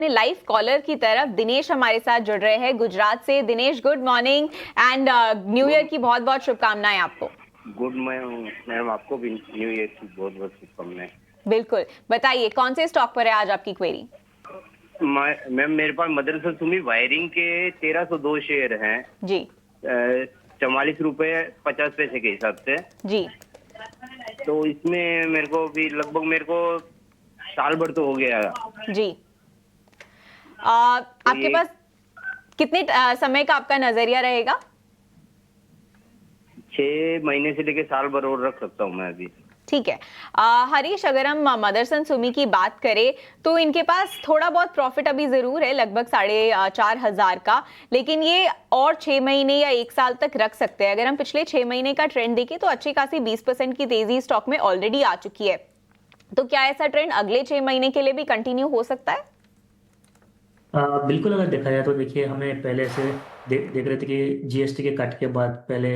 अपने live collar की तरफ दिनेश हमारे साथ जुड़ रहे हैं गुजरात से। Dinesh, good morning and new year की बहुत बहुत शुभकामनाएं आपको। गुड मैम, आपको भी न्यू ईयर की बहुत बहुत शुभकामनाएं। बिल्कुल, बताइए कौन से स्टॉक पर है आज आपकी क्वेरी? मैम, मेरे पास मदरसन सुमी वायरिंग के 1302 शेयर हैं जी। 44.50 रुपए के हिसाब से जी। तो इसमें मेरे को भी लगभग साल भर तो हो गया। जी। तो आपके पास कितने समय का आपका नजरिया रहेगा? 6 महीने से लेके साल भर और रख सकता हूँ मैं अभी। ठीक है। हरीश, अगर हम मदरसन सुमी की बात करें तो इनके पास थोड़ा बहुत प्रॉफिट अभी जरूर है, लगभग 4,500 का, लेकिन ये और 6 महीने या 1 साल तक रख सकते हैं। अगर हम पिछले 6 महीने का ट्रेंड देखें तो अच्छी खासी 20% की तेजी स्टॉक में ऑलरेडी आ चुकी है। तो क्या ऐसा ट्रेंड अगले 6 महीने के लिए भी कंटिन्यू हो सकता है? बिल्कुल, अगर देखा जाए तो देखिए हमें पहले से देख रहे थे कि जीएसटी के कट के बाद पहले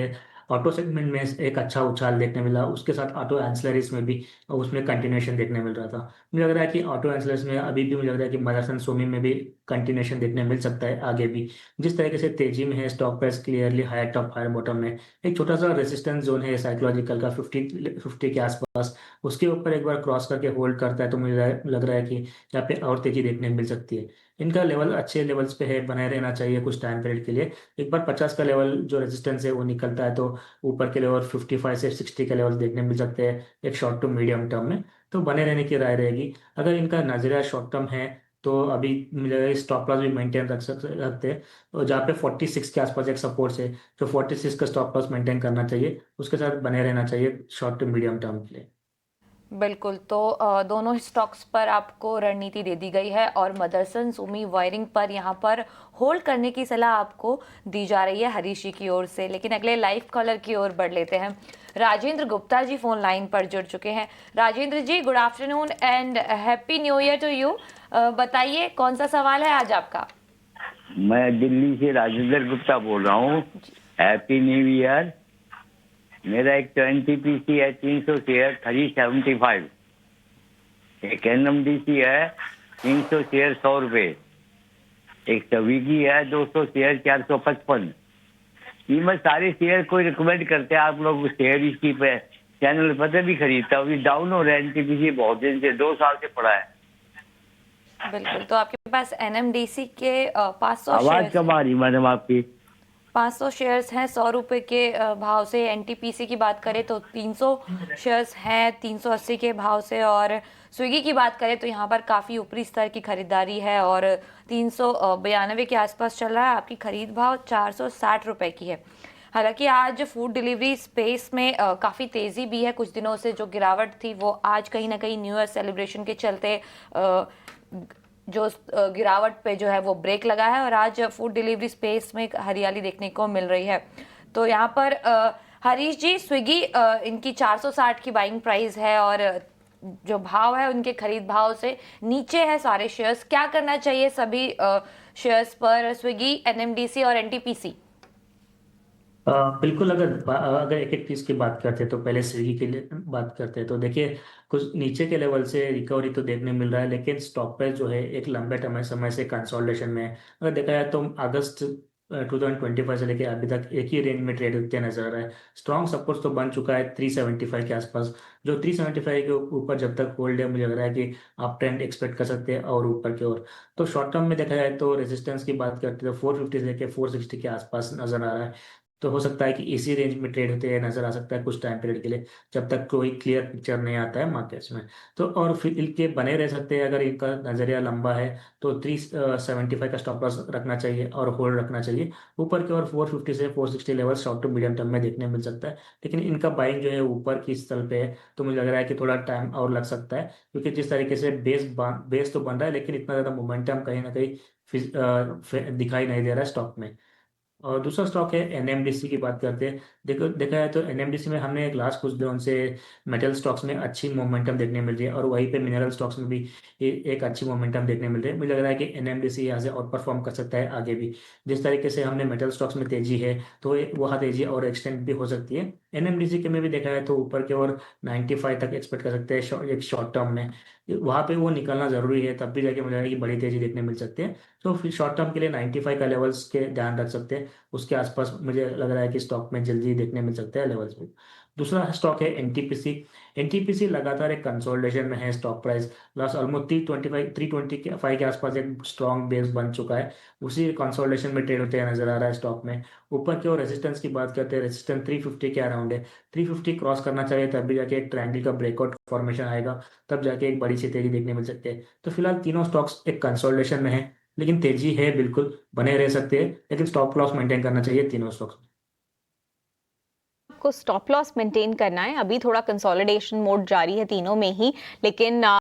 ऑटो सेगमेंट में एक अच्छा उछाल देखने मिला, उसके साथ ऑटो एंसिलरीज में भी उसमें कंटिन्यूएशन देखने मिल रहा था। मुझे लग रहा है कि ऑटो एंसिलरीज में अभी भी मुझे लग रहा है कि मदरसन सोमी में भी कंटिन्यूएशन देखने मिल सकता है आगे भी। जिस तरीके से तेजी में है stock price clearly higher top higher bottom में एक छोटा सा रेजिस्टेंस जोन है साइकोलॉजिकल का 50 के आसपास, उसके ऊपर एक बार क्रॉस करके होल्ड करता है तो मुझे लग रहा है कि यहाँ पे और तेजी देखने मिल सकती है। इनका लेवल अच्छे लेवल्स पे है, बनाए रहना चाहिए कुछ टाइम पीरियड के लिए। एक बार 50 का लेवल जो रेजिस्टेंस है वो निकलता है तो ऊपर के लेवल 55 से 60 के लेवल देखने मिल सकते हैं एक शॉर्ट टू मीडियम टर्म में। तो बने रहने की राय रहेगी। अगर इनका नजरिया शॉर्ट टर्म है तो अभी मुझे स्टॉप लॉस भी मेंटेन रखते हैं, और जहाँ पे 46 के आसपास एक सपोर्ट है, जो 46 का स्टॉप लॉस मेंटेन करना चाहिए, उसके साथ बने रहना चाहिए शॉर्ट टू मीडियम टर्म के लिए। बिल्कुल, तो दोनों स्टॉक्स पर आपको रणनीति दे दी गई है और मदरसन सुमी वायरिंग पर यहाँ पर होल्ड करने की सलाह आपको दी जा रही है हरीश जी की ओर से। लेकिन अगले लाइव कॉलर की ओर बढ़ लेते हैं। राजेंद्र गुप्ता जी फोन लाइन पर जुड़ चुके हैं। Rajendra ji, good afternoon and happy new year to you. बताइए कौन सा सवाल है आज आपका? मैं दिल्ली से राजेंद्र गुप्ता बोल रहा हूँ। Happy new year. मेरा एक एनटीपीसी है 300 शेयर 375, एक एनएमडीसी है 300 शेयर 100 रुपए, एक स्विगी है 200 शेयर 455। ये मैं सारे शेयर कोई रिकमेंड करते हैं आप लोग शेयर इसकी पे चैनल पता भी खरीदता हूँ। डाउन हो रहा है एनटीपीसी बहुत दिन से, 2 साल से पड़ा है। बिल्कुल, तो आपके पास एनएमडीसी के 500 आवाज कम आ रही मैडम आपकी। 500 शेयर्स हैं 100 रुपए के भाव से। एनटीपीसी की बात करें तो 300 शेयर्स हैं 380 के भाव से, और स्विगी की बात करें तो यहाँ पर काफ़ी ऊपरी स्तर की खरीदारी है और 392 के आसपास चल रहा है। आपकी खरीद भाव 460 रुपए की है। हालांकि आज फूड डिलीवरी स्पेस में काफ़ी तेज़ी भी है। कुछ दिनों से जो गिरावट थी वो आज कहीं ना कहीं न्यू ईयर सेलिब्रेशन के चलते जो गिरावट पे जो है वो ब्रेक लगा है और आज फूड डिलीवरी स्पेस में हरियाली देखने को मिल रही है। तो यहाँ पर हरीश जी, स्विगी इनकी 460 की बाइंग प्राइस है और जो भाव है उनके खरीद भाव से नीचे है सारे शेयर्स। क्या करना चाहिए सभी शेयर्स पर, स्विगी, एनएमडीसी और एनटीपीसी? बिल्कुल, अगर एक एक चीज़ की बात करते हैं तो पहले स्विगी के लिए बात करते हैं तो देखिए कुछ नीचे के लेवल से रिकवरी तो देखने मिल रहा है, लेकिन स्टॉक प्राइस जो है एक लंबे समय से कंसोलिडेशन में है। अगर देखा जाए तो अगस्त 2025 से लेके अभी तक एक ही रेंज में ट्रेड होते नजर आ रहा है। स्ट्रॉन्ग सपोर्ट तो बन चुका है 375 के आसपास, जो 375 के ऊपर जब तक होल्ड है मुझे लग रहा है कि आप ट्रेंड एक्सपेक्ट कर सकते हैं और ऊपर की ओर। तो शॉर्ट टर्म में देखा जाए तो रेजिस्टेंस की बात करते हैं तो 450 से लेके 460 के आसपास नजर आ रहा है। तो हो सकता है कि इसी रेंज में ट्रेड होते हुए नजर आ सकता है कुछ टाइम पीरियड के लिए, जब तक कोई क्लियर पिक्चर नहीं आता है मार्केट्स में। तो और फिर इनके बने रह सकते हैं, अगर इनका नजरिया लंबा है तो 375 का स्टॉप लॉस रखना चाहिए और होल्ड रखना चाहिए। ऊपर की ओर 450 से 460 level short to medium term में देखने मिल सकता है, लेकिन इनका बाइंग जो है ऊपर की स्थल पे है तो मुझे लग रहा है कि थोड़ा टाइम और लग सकता है, क्योंकि जिस तरीके से बेस तो बन रहा है लेकिन इतना ज़्यादा मोमेंटम कहीं ना कहीं दिखाई नहीं दे रहा है स्टॉक में। और दूसरा स्टॉक है एनएमडीसी की बात करते हैं। देखा जाए तो एनएमडीसी में हमने लास्ट कुछ दिनों से मेटल स्टॉक्स में अच्छी मोमेंटम देखने मिल रही है और वहीं पे मिनरल स्टॉक्स में भी एक अच्छी मोमेंटम देखने मिल रही है। मुझे लग रहा है कि एनएमडीसी यहाँ से आउट परफॉर्म कर सकता है आगे भी। जिस तरीके से हमने मेटल स्टॉक्स में तेजी है तो वहाँ तेजी और एक्सटेंड भी हो सकती है एनएमडीसी के में भी देखा है तो ऊपर की ओर 95 तक एक्सपेक्ट कर सकते हैं एक शॉर्ट टर्म में। वहां पे वो निकलना जरूरी है, तब भी जाके मुझे लगता है कि बड़ी तेजी देखने मिल सकती है। तो फिर शॉर्ट टर्म के लिए 95 का लेवल्स के ध्यान रख सकते हैं, उसके आसपास मुझे लग रहा है कि स्टॉक में जल्दी देखने मिल सकते हैं लेवल्स भी। दूसरा स्टॉक है एनटीपीसी। एनटीपीसी लगातार एक कंसोलिडेशन में है, स्टॉक प्राइस लास्ट ऑलमोस्ट 325 के आसपास एक स्ट्रॉन्ग बेस बन चुका है, उसी कंसोलिडेशन में ट्रेड होते हुए नजर आ रहा है स्टॉक में। ऊपर की ओर रेजिस्टेंस की बात करते हैं, रेजिस्टेंस 350 के अराउंड है, 350 क्रॉस करना चाहिए तब भी जाके एक ट्रायंगल का ब्रेकआउट फॉर्मेशन आएगा, तब जाके एक बड़ी सी तेजी देखने मिल सकती है। तो फिलहाल तीनों स्टॉक्स एक कंसोलिडेशन में है, लेकिन तेजी है बिल्कुल, बने रह सकते हैं, लेकिन स्टॉप लॉस मेंटेन करना चाहिए तीनों स्टॉक्स में। को स्टॉप लॉस मेंटेन करना है, अभी थोड़ा कंसोलिडेशन मोड जारी है तीनों में ही, लेकिन